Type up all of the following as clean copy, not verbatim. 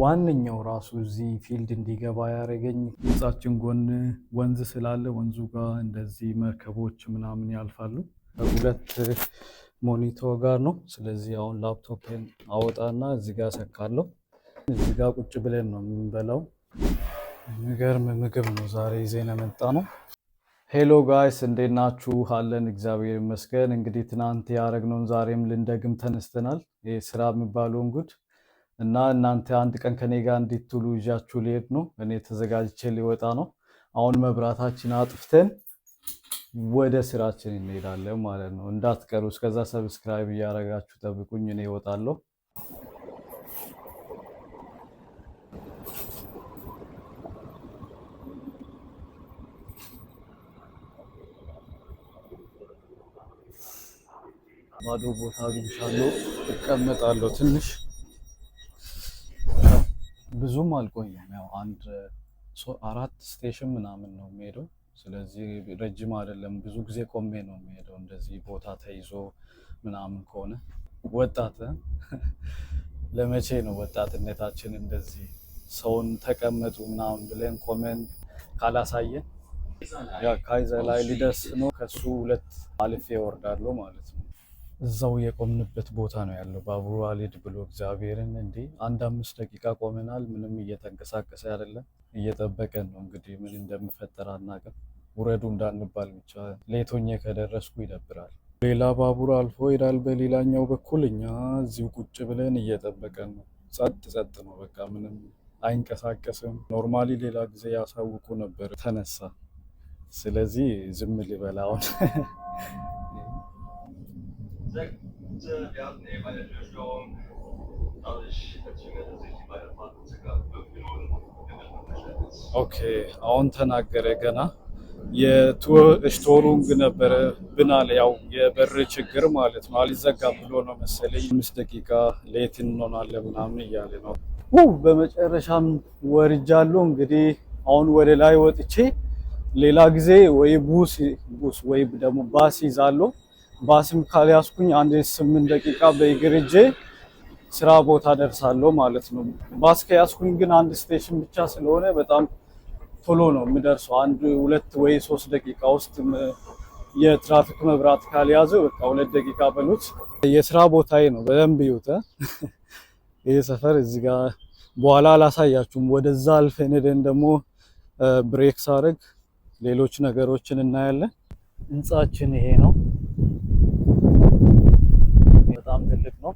ዋነኛው ራሱ እዚህ ፊልድ እንዲገባ ያደረገኝ ህንጻችን ጎን ወንዝ ስላለ ወንዙ ጋር እንደዚህ መርከቦች ምናምን ያልፋሉ። ሁለት ሞኒተር ጋር ነው። ስለዚህ አሁን ላፕቶፕን አወጣና እዚህ ጋር ሰካለሁ። እዚህ ጋር ቁጭ ብለን ነው የምንበላው። የሚገርም ምግብ ነው ዛሬ ይዘን የመጣ ነው። ሄሎ ጋይስ እንዴት ናችሁ? አለን እግዚአብሔር ይመስገን። እንግዲህ ትናንት ያደረግነውን ዛሬም ልንደግም ተነስተናል። ይህ ስራ የሚባለውን ጉድ እና እናንተ አንድ ቀን ከኔ ጋር እንድትውሉ ይዣችሁ ሊሄድ ነው። እኔ ተዘጋጅቼ ሊወጣ ነው። አሁን መብራታችን አጥፍተን ወደ ስራችን እንሄዳለን ማለት ነው። እንዳትቀሩ። እስከዛ ሰብስክራይብ እያደረጋችሁ ጠብቁኝ። እኔ እወጣለሁ። ባዶ ቦታ አግኝቻለሁ፣ እቀመጣለሁ ትንሽ። ብዙም አልቆየም። ያው አንድ 4 ስቴሽን ምናምን ነው የሚሄደው። ስለዚህ ረጅም አይደለም። ብዙ ጊዜ ቆሜ ነው የሚሄደው እንደዚህ ቦታ ተይዞ ምናምን ከሆነ። ወጣት ለመቼ ነው ወጣትነታችን እንደዚህ ሰውን ተቀመጡ ምናምን ብለን ቆመን ካላሳየን። ያ ካይዘ ላይ ሊደርስ ነው። ከሱ 2 አልፌ እወርዳለሁ ማለት ነው። እዛው የቆምንበት ቦታ ነው ያለው። ባቡሩ አልሄድ ብሎ እግዚአብሔርን እንዴ 1-5 ደቂቃ ቆመናል። ምንም እየተንቀሳቀሰ አይደለም። እየጠበቀን ነው እንግዲህ ምን እንደምፈጠር አናውቅም። ውረዱ እንዳንባል ብቻ። ሌቶኜ ከደረስኩ ይደብራል። ሌላ ባቡር አልፎ ይሄዳል በሌላኛው በኩል። እኛ እዚሁ ቁጭ ብለን እየጠበቀን ነው። ጸጥ ነው በቃ ምንም አይንቀሳቀስም። ኖርማሊ ሌላ ጊዜ ያሳውቁ ነበር ተነሳ። ስለዚህ ዝም ልበል አሁን። ኦኬ አሁን ተናገረ። ገና የስቶሩንግ ነበረ ብናል። ያው የበር ችግር ማለት ነው። አልዘጋ ብሎ ነው መሰለኝ 5 ደቂቃ ሌት እንሆናለን ምናምን እያለ ነው። በመጨረሻም ወርጃለሁ። እንግዲህ አሁን ወደ ላይ ወጥቼ ሌላ ጊዜ ወይ ቡስ ወይ ደግሞ ባስ ይዛለሁ። ባስም ካልያዝኩኝ 8 ደቂቃ በእግር ሄጄ ስራ ቦታ ደርሳለሁ ማለት ነው። ባስ ከያዝኩኝ ግን 1 ስቴሽን ብቻ ስለሆነ በጣም ቶሎ ነው የምደርሰው። 1-2 ወይ 3 ደቂቃ ውስጥ የትራፊክ መብራት ካልያዘ በቃ 2 ደቂቃ በሉት። የስራ ቦታዬ ነው። በደንብ ይዩት። ይሄ ሰፈር እዚህ ጋር በኋላ አላሳያችሁም። ወደዛ አልፈን ሄደን ደግሞ ብሬክ ሳደርግ ሌሎች ነገሮችን እናያለን። ህንጻችን ይሄ ነው። በጣም ትልቅ ነው።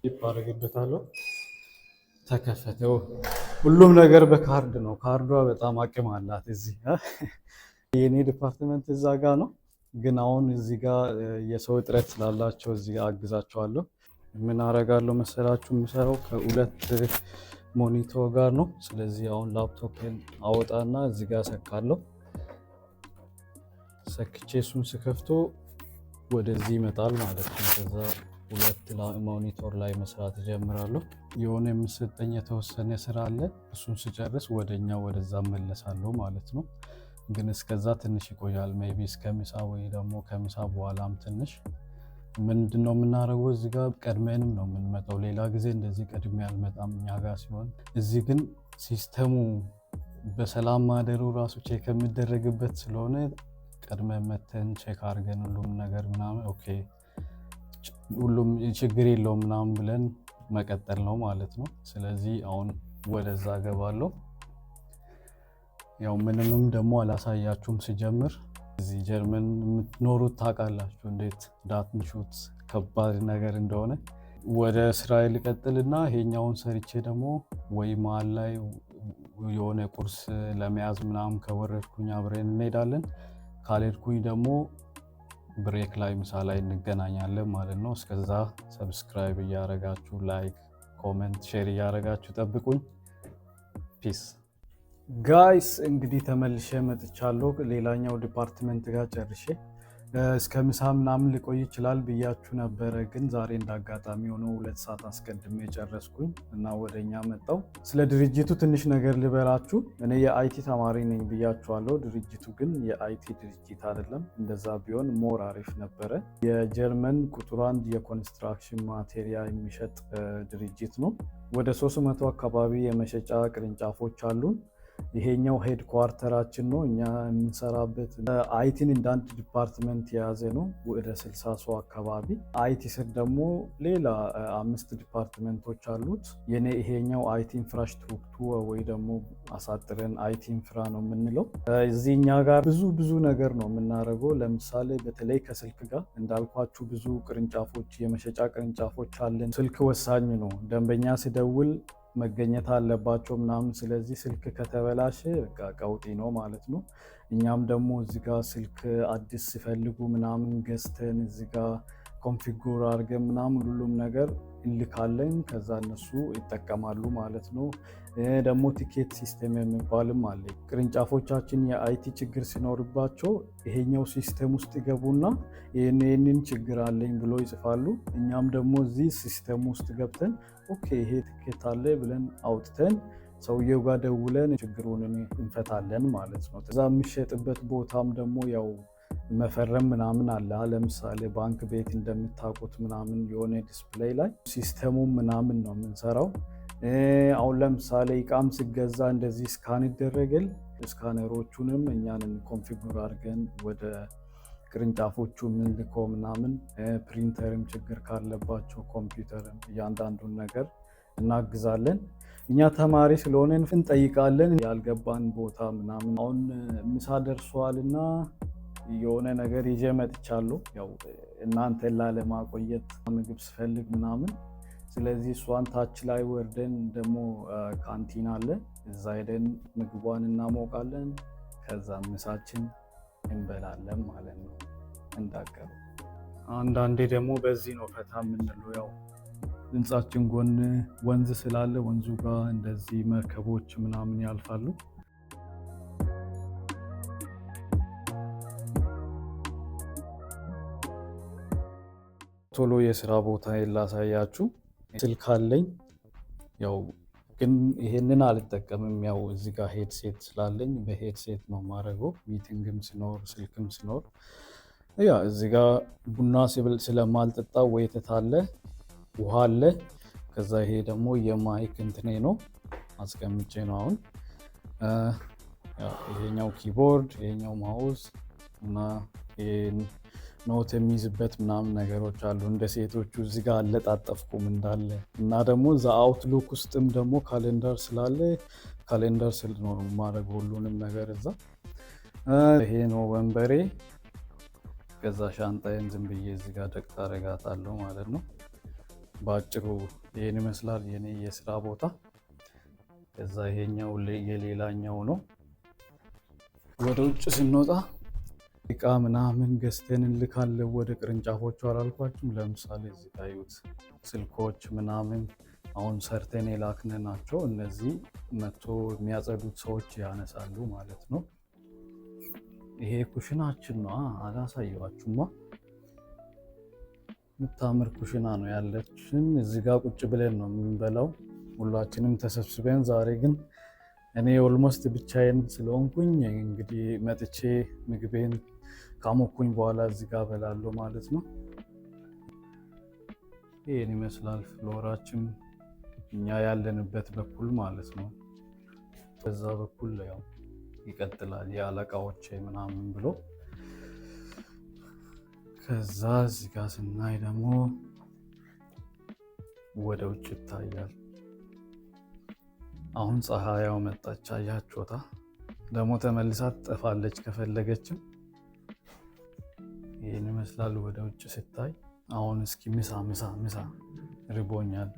ይባረግበታለሁ። ተከፈተው። ሁሉም ነገር በካርድ ነው። ካርዷ በጣም አቅም አላት። እዚህ የኔ ዲፓርትመንት እዛ ጋ ነው። ግን አሁን እዚህ ጋር የሰው እጥረት ስላላቸው እዚህ ጋር አግዛቸዋለሁ። ምን አደርጋለሁ መሰላችሁ? የምሰራው ከ2 ሞኒተር ጋር ነው። ስለዚህ አሁን ላፕቶፕን አወጣና እዚህ ጋር ሰካለሁ። ሰክቼ እሱን ስከፍቶ ወደዚህ ይመጣል ማለት ነው። ከዛ 2 ሞኒተር ላይ መስራት ጀምራለሁ። የሆነ የምሰጠኝ የተወሰነ ስራ አለ። እሱን ስጨርስ ወደዛ መለሳለሁ ማለት ነው። ግን እስከዛ ትንሽ ይቆያል። ሜቢ እስከ ምሳ ወይ ደግሞ ከምሳ በኋላም ትንሽ። ምንድነው የምናደርገው? እዚህ ጋር ቀድመንም ነው የምንመጣው። ሌላ ጊዜ እንደዚህ ቀድሜ አልመጣም እኛ ጋር ሲሆን፣ እዚህ ግን ሲስተሙ በሰላም ማደሩ ራሱ ቼክ የሚደረግበት ስለሆነ ቀድመን መተን ቼክ አድርገን ሁሉም ነገር ምናምን ኦኬ ሁሉም ችግር የለውም ምናምን ብለን መቀጠል ነው ማለት ነው። ስለዚህ አሁን ወደዛ ገባለሁ። ያው ምንምም ደግሞ አላሳያችሁም ሲጀምር። እዚህ ጀርመን የምትኖሩት ታውቃላችሁ እንዴት ዳትንሹት ከባድ ነገር እንደሆነ። ወደ እስራኤል ልቀጥልና ይሄኛውን ሰርቼ ደግሞ ወይ መሀል ላይ የሆነ ቁርስ ለመያዝ ምናምን ከወረድኩኝ አብረን እንሄዳለን። ካልሄድኩኝ ደግሞ ብሬክ ላይ ምሳ ላይ እንገናኛለን ማለት ነው። እስከዛ ሰብስክራይብ እያደረጋችሁ ላይክ፣ ኮሜንት፣ ሼር እያደረጋችሁ ጠብቁኝ። ፒስ ጋይስ። እንግዲህ ተመልሼ መጥቻለሁ ሌላኛው ዲፓርትመንት ጋር ጨርሼ። እስከ ምሳ ምናምን ሊቆይ ይችላል ብያችሁ ነበረ፣ ግን ዛሬ እንዳጋጣሚ ሆኖ 2 ሰዓት አስቀድሜ ጨረስኩኝ እና ወደኛ መጣው። ስለ ድርጅቱ ትንሽ ነገር ልበላችሁ። እኔ የአይቲ ተማሪ ነኝ ብያችኋለሁ። ድርጅቱ ግን የአይቲ ድርጅት አይደለም። እንደዛ ቢሆን ሞር አሪፍ ነበረ። የጀርመን ቁጥር 1 የኮንስትራክሽን ማቴሪያል የሚሸጥ ድርጅት ነው። ወደ 300 አካባቢ የመሸጫ ቅርንጫፎች አሉን። ይሄኛው ሄድ ኳርተራችን ነው። እኛ የምንሰራበት አይቲን እንደ አንድ ዲፓርትመንት የያዘ ነው። ወደ 60 ሰው አካባቢ። አይቲ ስር ደግሞ ሌላ 5 ዲፓርትመንቶች አሉት። የኔ ይሄኛው አይቲ ኢንፍራስትሩክቱር ወይ ደግሞ አሳጥረን አይቲ ኢንፍራ ነው የምንለው። እዚህኛ ጋር ብዙ ነገር ነው የምናደርገው። ለምሳሌ በተለይ ከስልክ ጋር እንዳልኳችሁ ብዙ ቅርንጫፎች፣ የመሸጫ ቅርንጫፎች አለን። ስልክ ወሳኝ ነው። ደንበኛ ሲደውል መገኘት አለባቸው ምናምን። ስለዚህ ስልክ ከተበላሸ በቃ ቀውጢ ነው ማለት ነው። እኛም ደግሞ እዚጋ ስልክ አዲስ ሲፈልጉ ምናምን ገዝተን እዚጋ ኮንፊጉር አድርገን ምናምን ሁሉም ነገር እንልካለን። ከዛ እነሱ ይጠቀማሉ ማለት ነው። ደግሞ ቲኬት ሲስተም የሚባልም አለ። ቅርንጫፎቻችን የአይቲ ችግር ሲኖርባቸው ይሄኛው ሲስተም ውስጥ ይገቡና ይህንን ችግር አለኝ ብሎ ይጽፋሉ። እኛም ደግሞ እዚህ ሲስተም ውስጥ ገብተን ኦኬ ይሄ ቲኬት አለ ብለን አውጥተን ሰውየው ጋር ደውለን ችግሩን እንፈታለን ማለት ነው። እዛ የሚሸጥበት ቦታም ደግሞ ያው መፈረም ምናምን አለ። ለምሳሌ ባንክ ቤት እንደምታውቁት ምናምን የሆነ ዲስፕሌይ ላይ ሲስተሙ ምናምን ነው የምንሰራው። አሁን ለምሳሌ እቃም ሲገዛ እንደዚህ ስካን ይደረጋል። ስካነሮቹንም እኛንን ኮንፊጉር አድርገን ወደ ቅርንጫፎቹ የምንልከው ምናምን። ፕሪንተርም ችግር ካለባቸው ኮምፒውተርም እያንዳንዱን ነገር እናግዛለን። እኛ ተማሪ ስለሆነን እንጠይቃለን ያልገባን ቦታ ምናምን። አሁን ምሳ ደርሷል እና የሆነ ነገር ይዤ መጥቻለሁ፣ ያው እናንተን ላለማቆየት ምግብ ስፈልግ ምናምን። ስለዚህ እሷን ታች ላይ ወርደን ደግሞ ካንቲን አለ፣ እዛ ሄደን ምግቧን እናሞቃለን። ከዛ ምሳችን እንበላለን ማለት ነው እንዳቀሩ። አንዳንዴ ደግሞ በዚህ ነው ፈታ የምንለው። ያው ህንጻችን ጎን ወንዝ ስላለ ወንዙ ጋር እንደዚህ መርከቦች ምናምን ያልፋሉ። ቶሎ የስራ ቦታ ላሳያችሁ። ስልክ አለኝ፣ ያው ግን ይሄንን አልጠቀምም። ያው እዚህ ጋር ሄድሴት ስላለኝ በሄድሴት ነው የማደርገው። ሚቲንግም ሲኖር ስልክም ሲኖር። ያ እዚህ ጋር ቡና ስለማልጠጣ ወይተት አለ፣ ውሃ አለ። ከዛ ይሄ ደግሞ የማይክ እንትኔ ነው አስቀምጬ ነው አሁን። ይሄኛው ኪቦርድ፣ ይሄኛው ማውዝ እና ኖት የሚይዝበት ምናምን ነገሮች አሉ። እንደ ሴቶቹ እዚህ ጋር አለጣጠፍኩም እንዳለ። እና ደግሞ እዛ አውትሉክ ውስጥም ደግሞ ካሌንደር ስላለ ካሌንደር ስል ነው ማድረግ ሁሉንም ነገር እዛ። ይሄ ነው ወንበሬ። ከዛ ሻንጣዬን ዝም ብዬ እዚህ ጋር ደቅ አደርጋታለሁ ማለት ነው። በአጭሩ ይሄን ይመስላል የኔ የስራ ቦታ። ከዛ ይሄኛው የሌላኛው ነው። ወደ ውጭ ስንወጣ እቃ ምናምን ገዝተን እንልካለን ወደ ቅርንጫፎቹ። አላልኳችሁም? ለምሳሌ እዚህ ታዩት ስልኮች ምናምን አሁን ሰርተን የላክነ ናቸው። እነዚህ መቶ የሚያጸዱት ሰዎች ያነሳሉ ማለት ነው። ይሄ ኩሽናችን ነው። አላሳየዋችሁማ። የምታምር ኩሽና ነው ያለችን። እዚህ ጋር ቁጭ ብለን ነው የምንበላው ሁላችንም ተሰብስበን። ዛሬ ግን እኔ ኦልሞስት ብቻዬን ስለሆንኩኝ እንግዲህ መጥቼ ምግቤን ካሞኩኝ በኋላ እዚህ ጋር በላለሁ ማለት ነው። ይሄን ይመስላል ፍሎራችን እኛ ያለንበት በኩል ማለት ነው። በዛ በኩል ያው ይቀጥላል የአለቃዎች ምናምን ብሎ። ከዛ እዚህ ጋር ስናይ ደግሞ ወደ ውጭ ይታያል። አሁን ፀሐያው መጣች፣ አያችሁታ? ደግሞ ተመልሳ ትጠፋለች ከፈለገችም። ይህን ይመስላል ወደ ውጭ ሲታይ። አሁን እስኪ ምሳ ርቦኛል።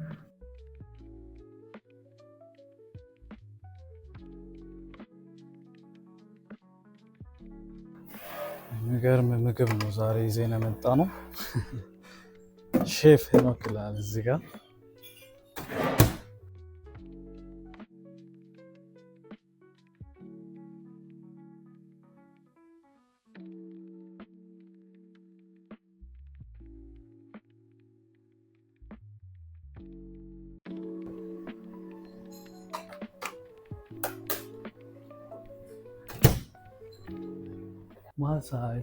የሚገርም ምግብ ነው ዛሬ ይዘን የመጣ ነው። ሼፍ ሄኖክ ይላል እዚህ ጋር። ማሳይ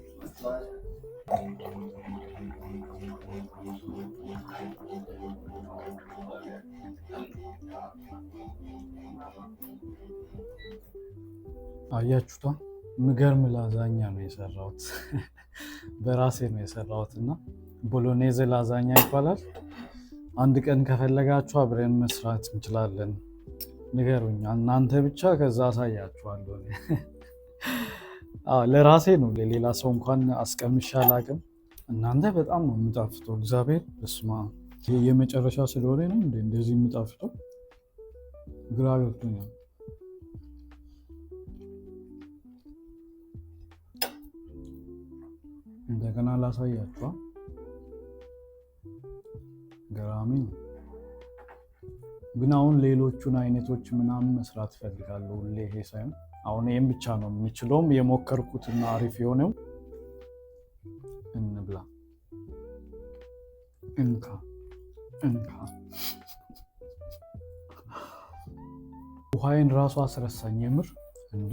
አያችሁታ ምገርም ላዛኛ ነው የሰራሁት። በራሴ ነው የሰራሁት እና ቦሎኔዝ ላዛኛ ይባላል። አንድ ቀን ከፈለጋችሁ አብረን መስራት እንችላለን። ንገሩኝ እናንተ ብቻ፣ ከዛ አሳያችኋለሁ። ለራሴ ነው፣ ለሌላ ሰው እንኳን አስቀምሼ አላውቅም። እናንተ በጣም ነው የምጣፍጠው። እግዚአብሔር በስመ አብ። የመጨረሻ ስለሆነ ነው እንደዚህ የምጣፍጠው። ግራ ገብቶኛል። እንደገና ላሳያችኋ። ገራሚ ነው። ግን አሁን ሌሎቹን አይነቶች ምናምን መስራት እፈልጋለሁ። ሁሌ ይሄ ሳይሆን አሁን ይህም ብቻ ነው የምችለውም የሞከርኩትና አሪፍ የሆነው። እንብላ። እንካ እንካ። ውሃይን ራሱ አስረሳኝ የምር እንዴ።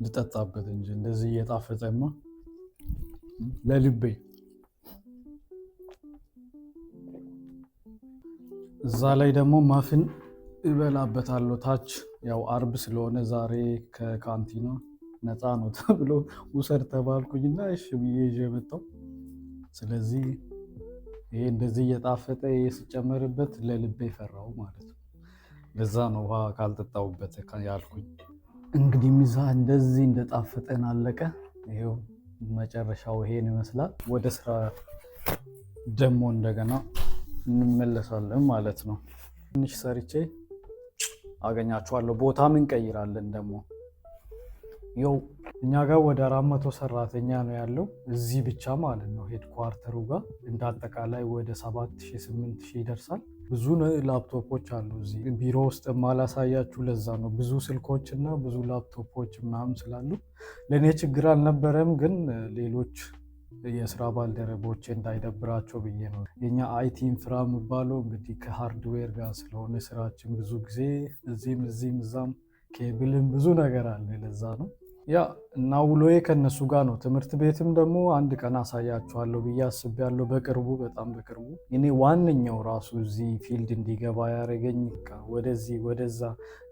ልጠጣበት እንጂ እንደዚህ እየጣፈጠማ ለልቤ። እዛ ላይ ደግሞ ማፍን እበላበታለሁ ታች። ያው አርብ ስለሆነ ዛሬ ከካንቲና ነፃ ነው ተብሎ ውሰድ ተባልኩኝና እሺ ብዬ ይዤ መጣሁ። ስለዚህ ይሄ እንደዚህ እየጣፈጠ ሲጨመርበት ለልቤ ፈራው ማለት ነው። ለዛ ነው ውሃ ካልጠጣሁበት ያልኩኝ። እንግዲህ ሚዛ እንደዚህ እንደጣፈጠን አለቀ። ይሄው መጨረሻው ይሄን ይመስላል። ወደ ስራ ደግሞ እንደገና እንመለሳለን ማለት ነው። ትንሽ ሰርቼ አገኛችኋለሁ። ቦታም እንቀይራለን ደግሞ። ያው እኛ ጋር ወደ 400 ሰራተኛ ነው ያለው እዚህ ብቻ ማለት ነው። ሄድኳርተሩ ጋር እንዳጠቃላይ ወደ 7000 8000 ይደርሳል። ብዙ ላፕቶፖች አሉ እዚህ ቢሮ ውስጥ ማላሳያችሁ። ለዛ ነው ብዙ ስልኮች እና ብዙ ላፕቶፖች ምናምን ስላሉ ለእኔ ችግር አልነበረም። ግን ሌሎች የስራ ባልደረቦች እንዳይደብራቸው ብዬ ነው። የኛ አይቲ ኢንፍራ የሚባለው እንግዲህ ከሃርድዌር ጋር ስለሆነ ስራችን ብዙ ጊዜ እዚህም እዛም ኬብልም ብዙ ነገር አለ። ለዛ ነው ያ እና ውሎዬ ከነሱ ጋር ነው። ትምህርት ቤትም ደግሞ አንድ ቀን አሳያችኋለሁ ብዬ አስቤያለሁ። በቅርቡ በጣም በቅርቡ። እኔ ዋነኛው ራሱ እዚህ ፊልድ እንዲገባ ያደረገኝ ወደዚህ ወደዛ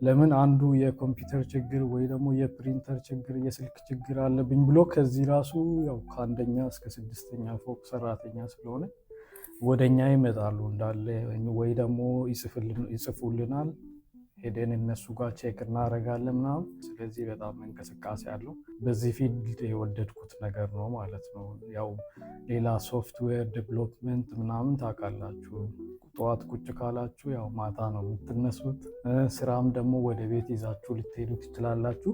ለምን አንዱ የኮምፒውተር ችግር ወይ ደግሞ የፕሪንተር ችግር የስልክ ችግር አለብኝ ብሎ ከዚህ ራሱ ያው ከአንደኛ እስከ 6ኛ ፎቅ ሰራተኛ ስለሆነ ወደኛ ይመጣሉ እንዳለ ወይ ደግሞ ይጽፉልናል ሄደን እነሱ ጋር ቼክ እናደርጋለን ምናምን። ስለዚህ በጣም እንቅስቃሴ አለው። በዚህ ፊልድ የወደድኩት ነገር ነው ማለት ነው። ያው ሌላ ሶፍትዌር ዴቨሎፕመንት ምናምን ታውቃላችሁ፣ ጠዋት ቁጭ ካላችሁ ያው ማታ ነው የምትነሱት። ስራም ደግሞ ወደ ቤት ይዛችሁ ልትሄዱ ትችላላችሁ።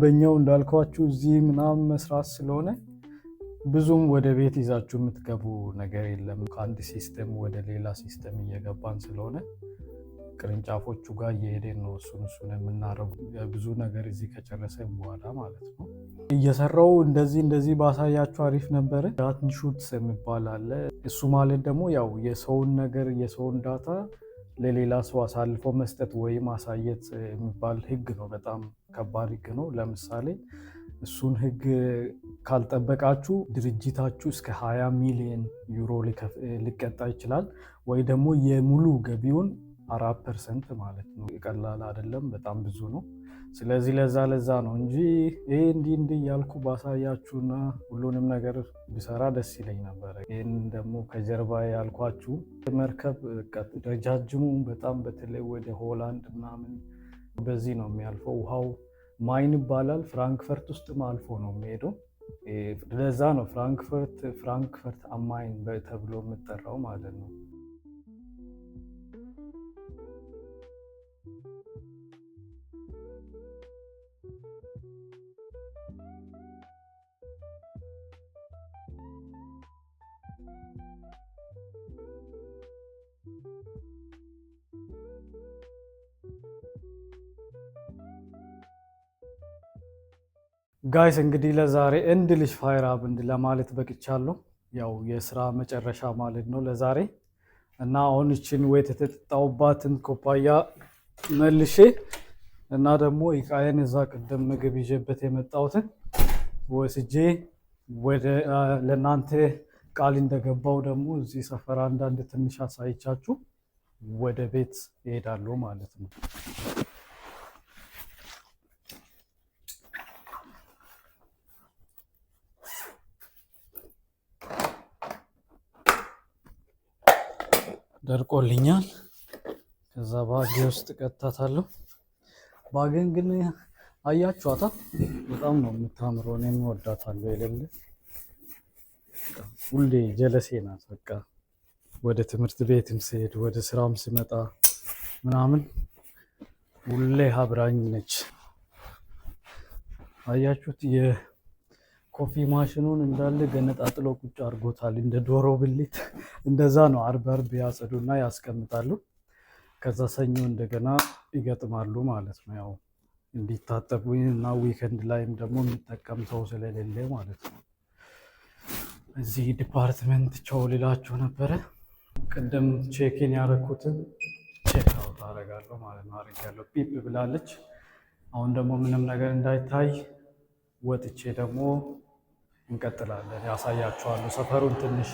በኛው እንዳልኳችሁ እዚህ ምናምን መስራት ስለሆነ ብዙም ወደ ቤት ይዛችሁ የምትገቡ ነገር የለም። ከአንድ ሲስተም ወደ ሌላ ሲስተም እየገባን ስለሆነ ቅርንጫፎቹ ጋር እየሄደን ነው እሱን የምናደርጉ። ብዙ ነገር እዚህ ከጨረሰ በኋላ ማለት ነው። እየሰራው እንደዚህ ባሳያችሁ አሪፍ ነበረ። ዳትሹትስ የሚባል አለ። እሱ ማለት ደግሞ ያው የሰውን ነገር የሰውን ዳታ ለሌላ ሰው አሳልፎ መስጠት ወይ ማሳየት የሚባል ህግ ነው። በጣም ከባድ ህግ ነው። ለምሳሌ እሱን ህግ ካልጠበቃችሁ ድርጅታችሁ እስከ 20 ሚሊዮን ዩሮ ሊቀጣ ይችላል። ወይ ደግሞ የሙሉ ገቢውን 4% ማለት ነው። ቀላል አይደለም፣ በጣም ብዙ ነው። ስለዚህ ለዛ ነው እንጂ ይሄ እንዲህ ያልኩ ባሳያችሁና ሁሉንም ነገር ቢሰራ ደስ ይለኝ ነበረ። ይህን ደግሞ ከጀርባ ያልኳችሁ መርከብ ረጃጅሙ በጣም በተለይ ወደ ሆላንድ ምናምን በዚህ ነው የሚያልፈው። ውሃው ማይን ይባላል። ፍራንክፈርት ውስጥም አልፎ ነው የሚሄደው። ለዛ ነው ፍራንክፈርት አማይን ተብሎ የምጠራው ማለት ነው። ጋይስ እንግዲህ ለዛሬ እንድልሽ ፋይር አፕ ለማለት በቅቻለሁ። ያው የስራ መጨረሻ ማለት ነው ለዛሬ እና አሁን እችን ወይት የተጠጣውባትን ኮፓያ መልሼ እና ደግሞ እቃዬን እዛ ቅድም ምግብ ይዤበት የመጣሁትን ወስጄ ወደ ለእናንተ ቃል እንደገባው ደግሞ እዚህ ሰፈር አንዳንድ ትንሽ አሳይቻችሁ ወደ ቤት እሄዳለሁ ማለት ነው። ደርቆልኛል። ከዛ ባጌ ውስጥ ቀጥታታለሁ። ባጌን ግን አያችኋታ? በጣም ነው የምታምረው። እኔም እወዳታለሁ የሌለ ሁሌ ጀለሴ ናት። በቃ ወደ ትምህርት ቤትም ስሄድ ወደ ስራም ስመጣ ምናምን ሁሌ አብራኝ ነች። አያችሁት? የኮፊ ማሽኑን እንዳለ ገነጣጥሎ ቁጭ አድርጎታል። እንደ ዶሮ ብልት እንደዛ ነው። አርብ አርብ ያጸዱና ያስቀምጣሉ። ከዛ ሰኞ እንደገና ይገጥማሉ ማለት ነው። ያው እንዲታጠቡ እና ዊከንድ ላይም ደግሞ የሚጠቀም ሰው ስለሌለ ማለት ነው። እዚህ ዲፓርትመንት ቸው ልላችሁ ነበረ። ቅድም ቼክን ያደረኩትን ቼክ አውት አደርጋለሁ ማለት ነው። አድርጋለሁ። ፒፕ ብላለች። አሁን ደግሞ ምንም ነገር እንዳይታይ ወጥቼ ደግሞ እንቀጥላለን። ያሳያችኋለሁ። ሰፈሩን ትንሽ